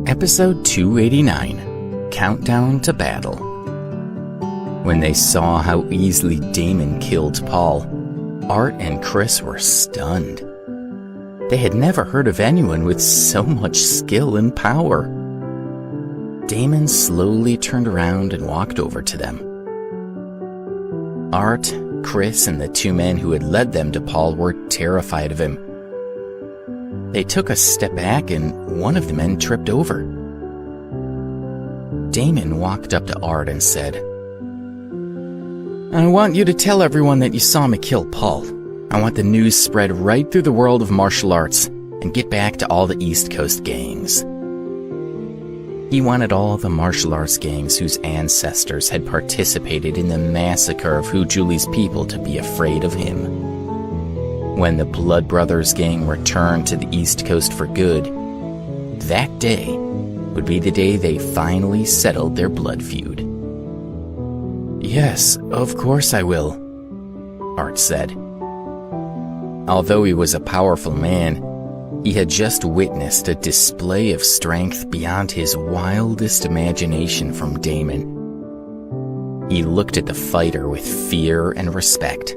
Episode 289, Countdown to Battle. When they saw how easily Damon killed Paul, Art and Chris were stunned. They had never heard of anyone with so much skill and power. Damon slowly turned around and walked over to them. Art, Chris, and the two men who had led them to Paul were terrified of him. They took a step back and one of the men tripped over. Damon walked up to Art and said, "I want you to tell everyone that you saw me kill Paul. I want the news spread right through the world of martial arts and get back to all the East Coast gangs." He wanted all the martial arts gangs whose ancestors had participated in the massacre of Julie's people to be afraid of him. When the Blood Brothers gang returned to the East Coast for good, that day would be the day they finally settled their blood feud. "Yes, of course I will," Art said. Although he was a powerful man, he had just witnessed a display of strength beyond his wildest imagination from Damon. He looked at the fighter with fear and respect.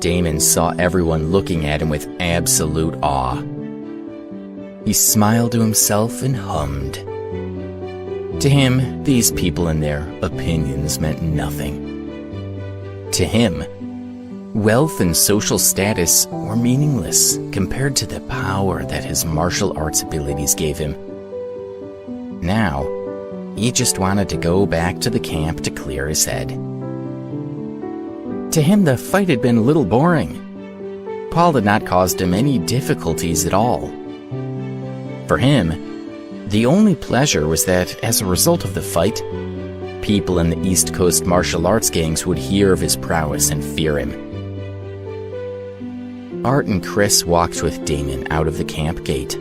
Damon saw everyone looking at him with absolute awe. He smiled to himself and hummed. To him, these people and their opinions meant nothing. To him, wealth and social status were meaningless compared to the power that his martial arts abilities gave him. Now, he just wanted to go back to the camp to clear his head. To him, the fight had been a little boring. Paul had not caused him any difficulties at all. For him, the only pleasure was that, as a result of the fight, people in the East Coast martial arts gangs would hear of his prowess and fear him. Art and Chris walked with Damon out of the camp gate,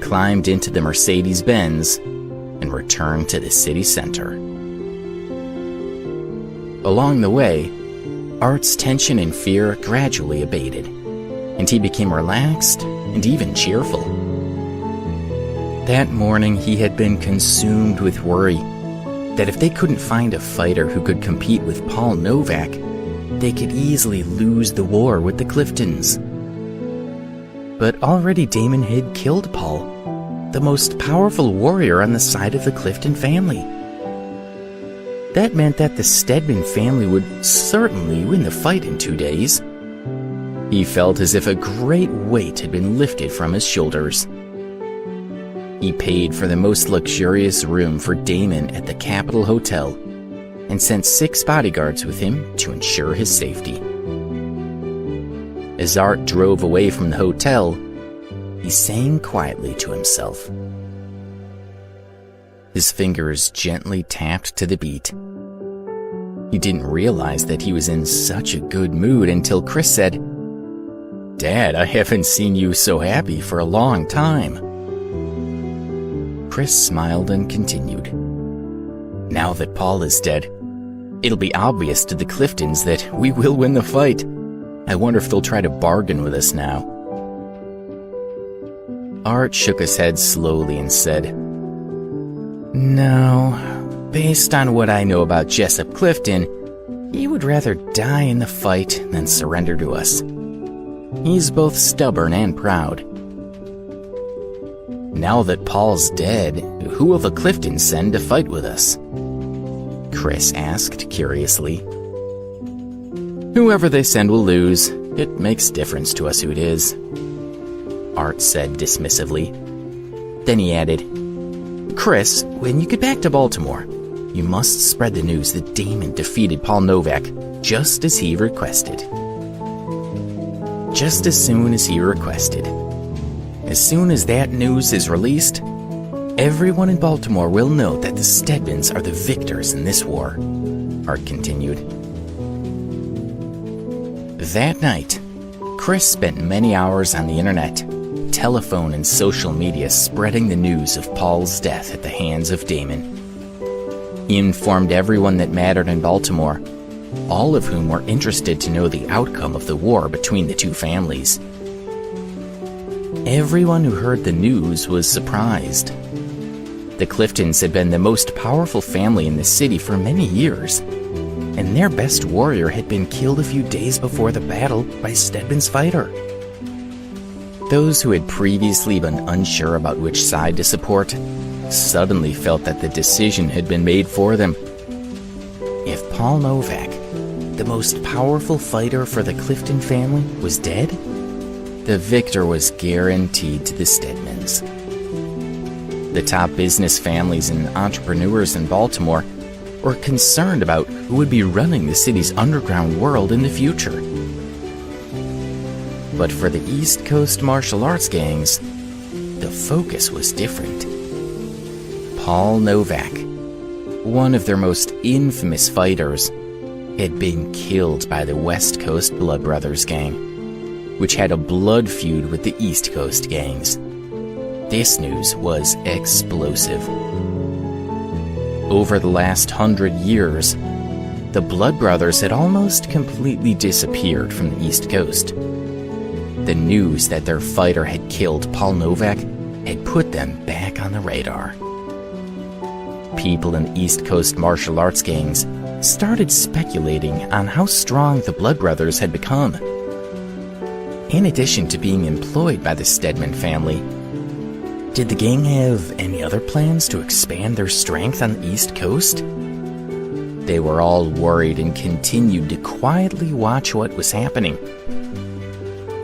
climbed into the Mercedes-Benz, and returned to the city center. Along the way, Art's tension and fear gradually abated, and he became relaxed and even cheerful. That morning, he had been consumed with worry that if they couldn't find a fighter who could compete with Paul Novak, they could easily lose the war with the Cliftons. But already Damon had killed Paul, the most powerful warrior on the side of the Clifton family. That meant that the Stedman family would certainly win the fight in 2 days. He felt as if a great weight had been lifted from his shoulders. He paid for the most luxurious room for Damon at the Capitol Hotel and sent 6 bodyguards with him to ensure his safety. As Art drove away from the hotel, he sang quietly to himself. His fingers gently tapped to the beat. He didn't realize that he was in such a good mood until Chris said, "Dad, I haven't seen you so happy for a long time." Chris smiled and continued. "Now that Paul is dead, it'll be obvious to the Cliftons that we will win the fight. I wonder if they'll try to bargain with us now." Art shook his head slowly and said, "No, based on what I know about Jessup Clifton, he would rather die in the fight than surrender to us. He's both stubborn and proud." "Now that Paul's dead, who will the Cliftons send to fight with us?" Chris asked curiously. "Whoever they send will lose. It makes difference to us who it is," Art said dismissively. Then he added, "Chris, when you get back to Baltimore, you must spread the news that Damon defeated Paul Novak just as he requested." Just as soon as he requested. As soon as that news is released, everyone in Baltimore will know that the Stedmans are the victors in this war, Art continued. That night, Chris spent many hours on the internet, telephone and social media spreading the news of Paul's death at the hands of Damon. He informed everyone that mattered in Baltimore, all of whom were interested to know the outcome of the war between the two families. Everyone who heard the news was surprised. The Cliftons had been the most powerful family in the city for many years, and their best warrior had been killed a few days before the battle by Stedman's fighter. Those who had previously been unsure about which side to support suddenly felt that the decision had been made for them. If Paul Novak, the most powerful fighter for the Clifton family, was dead, the victor was guaranteed to the Stedmans. The top business families and entrepreneurs in Baltimore were concerned about who would be running the city's underground world in the future. But for the East Coast martial arts gangs, the focus was different. Paul Novak, one of their most infamous fighters, had been killed by the West Coast Blood Brothers gang, which had a blood feud with the East Coast gangs. This news was explosive. Over the last 100 years, the Blood Brothers had almost completely disappeared from the East Coast. The news that their fighter had killed Paul Novak had put them back on the radar. People in East Coast martial arts gangs started speculating on how strong the Blood Brothers had become. In addition to being employed by the Stedman family, did the gang have any other plans to expand their strength on the East Coast? They were all worried and continued to quietly watch what was happening.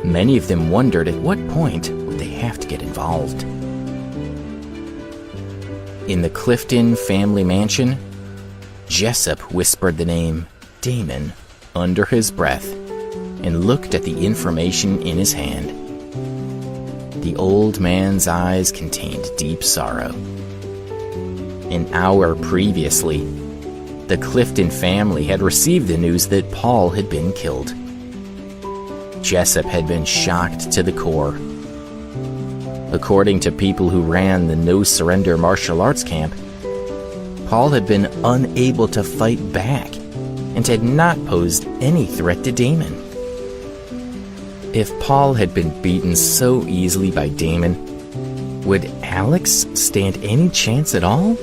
Many of them wondered at what point would they have to get involved. In the Clifton family mansion, Jessup whispered the name Damon under his breath and looked at the information in his hand. The old man's eyes contained deep sorrow. An hour previously, the Clifton family had received the news that Paul had been killed. Jessup had been shocked to the core. According to people who ran the No Surrender martial arts camp, Paul had been unable to fight back and had not posed any threat to Damon. If Paul had been beaten so easily by Damon, would Alex stand any chance at all?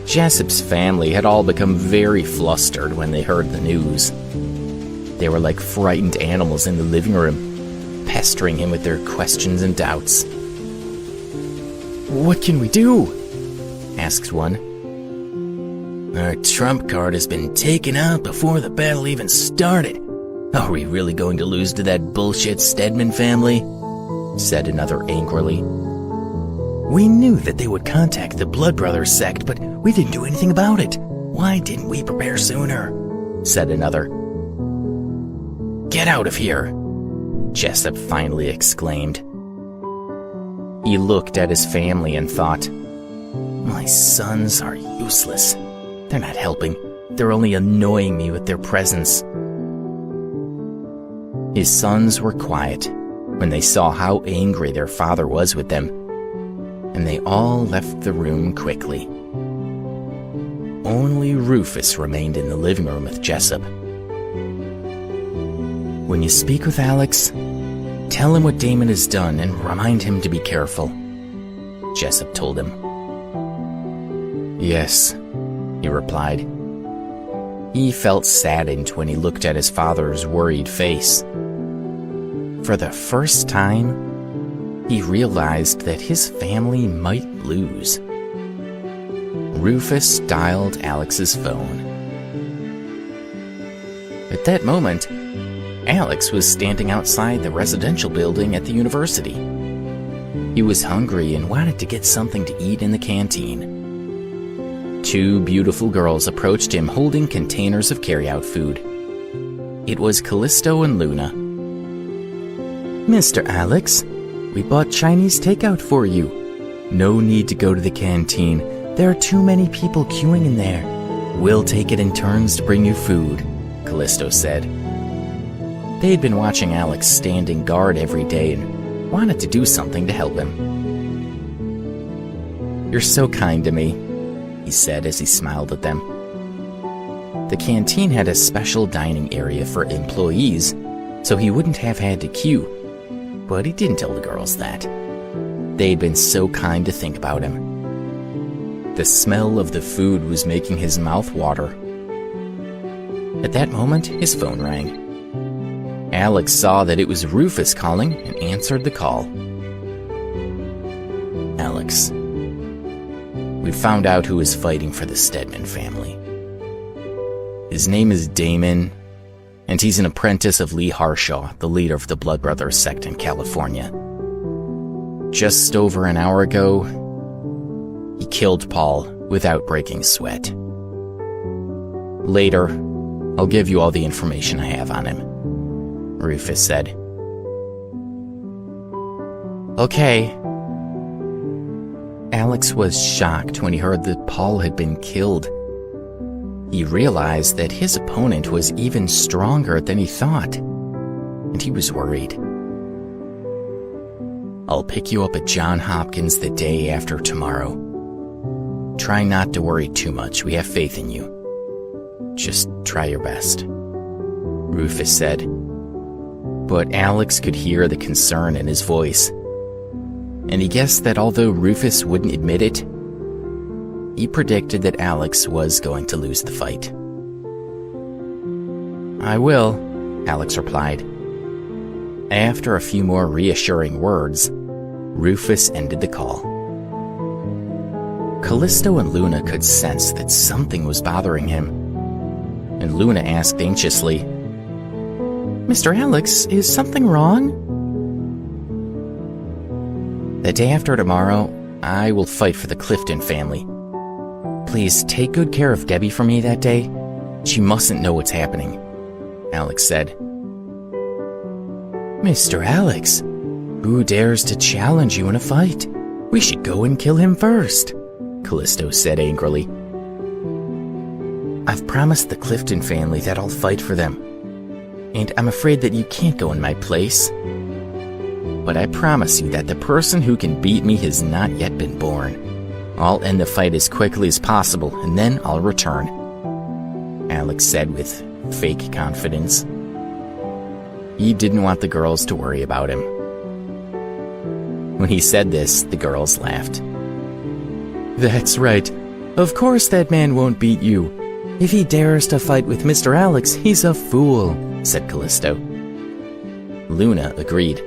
Jessup's family had all become very flustered when they heard the news. They were like frightened animals in the living room, pestering him with their questions and doubts. "What can we do?" asked one. "Our trump card has been taken out before the battle even started. Are we really going to lose to that bullshit Stedman family?" said another angrily. "We knew that they would contact the Blood Brothers sect, but we didn't do anything about it. Why didn't we prepare sooner?" said another. "Get out of here," Jessup finally exclaimed. He looked at his family and thought, "My sons are useless. They're not helping. They're only annoying me with their presence." His sons were quiet when they saw how angry their father was with them, and they all left the room quickly. Only Rufus remained in the living room with Jessup. "When you speak with Alex, tell him what Damon has done and remind him to be careful," Jessup told him. "Yes," he replied. He felt saddened when he looked at his father's worried face. For the first time, he realized that his family might lose. Rufus dialed Alex's phone. At that moment, Alex was standing outside the residential building at the university. He was hungry and wanted to get something to eat in the canteen. Two beautiful girls approached him holding containers of carry-out food. It was Callisto and Luna. "Mr. Alex, we bought Chinese takeout for you. No need to go to the canteen. There are too many people queuing in there. We'll take it in turns to bring you food," Callisto said. They had been watching Alex standing guard every day and wanted to do something to help him. "You're so kind to me," he said as he smiled at them. The canteen had a special dining area for employees, so he wouldn't have had to queue. but he didn't tell the girls that. They'd been so kind to think about him. The smell of the food was making his mouth water. At that moment, his phone rang. Alex saw that it was Rufus calling and answered the call. Alex, we found out who is fighting for the Stedman family. His name is Damon, and he's an apprentice of Lee Harshaw, the leader of the Blood Brothers sect in California. Just over an hour ago, he killed Paul without breaking sweat. Later, I'll give you all the information I have on him, Rufus said. Okay. Alex was shocked when he heard that Paul had been killed. He realized that his opponent was even stronger than he thought, and he was worried. I'll pick you up at John Hopkins the day after tomorrow. Try not to worry too much. We have faith in you. Just try your best, Rufus said. But Alex could hear the concern in his voice, and he guessed that although Rufus wouldn't admit it, he predicted that Alex was going to lose the fight. I will, Alex replied. After a few more reassuring words, Rufus ended the call. Callisto and Luna could sense that something was bothering him, and Luna asked anxiously, Mr. Alex, is something wrong? The day after tomorrow, I will fight for the Clifton family. Please take good care of Debbie for me that day. She mustn't know what's happening, Alex said. Mr. Alex, who dares to challenge you in a fight? We should go and kill him first, Callisto said angrily. I've promised the Clifton family that I'll fight for them, and I'm afraid that you can't go in my place. But I promise you that the person who can beat me has not yet been born. I'll end the fight as quickly as possible, and then I'll return, Alex said with fake confidence. He didn't want the girls to worry about him. When he said this, the girls laughed. That's right. Of course that man won't beat you. If he dares to fight with Mr. Alex, he's a fool, said Callisto. Luna agreed.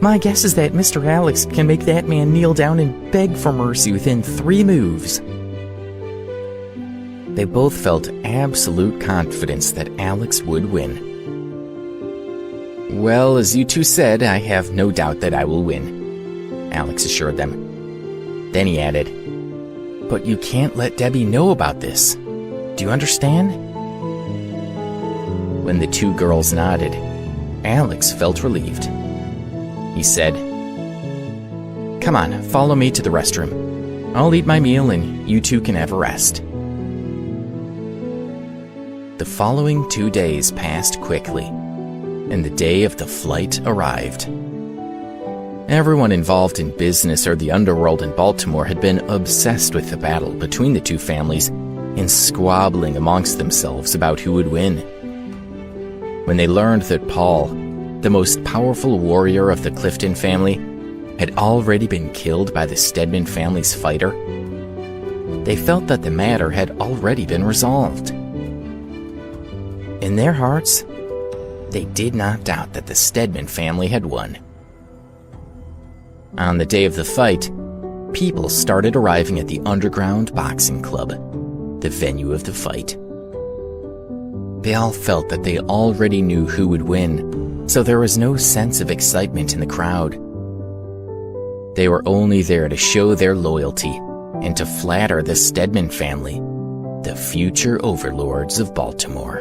My guess is that Mr. Alex can make that man kneel down and beg for mercy within 3 moves. They both felt absolute confidence that Alex would win. Well, as you two said, I have no doubt that I will win, Alex assured them. Then he added, But you can't let Debbie know about this. Do you understand? When the two girls nodded, Alex felt relieved. He said, Come on, follow me to the restroom. I'll eat my meal and you two can have a rest. The following 2 days passed quickly, and the day of the flight arrived. Everyone involved in business or the underworld in Baltimore had been obsessed with the battle between the two families and squabbling amongst themselves about who would win. When they learned that Paul, the most powerful warrior of the Clifton family, had already been killed by the Stedman family's fighter, they felt that the matter had already been resolved. In their hearts, they did not doubt that the Stedman family had won. On the day of the fight, people started arriving at the Underground Boxing Club, the venue of the fight. They all felt that they already knew who would win, so there was no sense of excitement in the crowd. They were only there to show their loyalty and to flatter the Stedman family, the future overlords of Baltimore.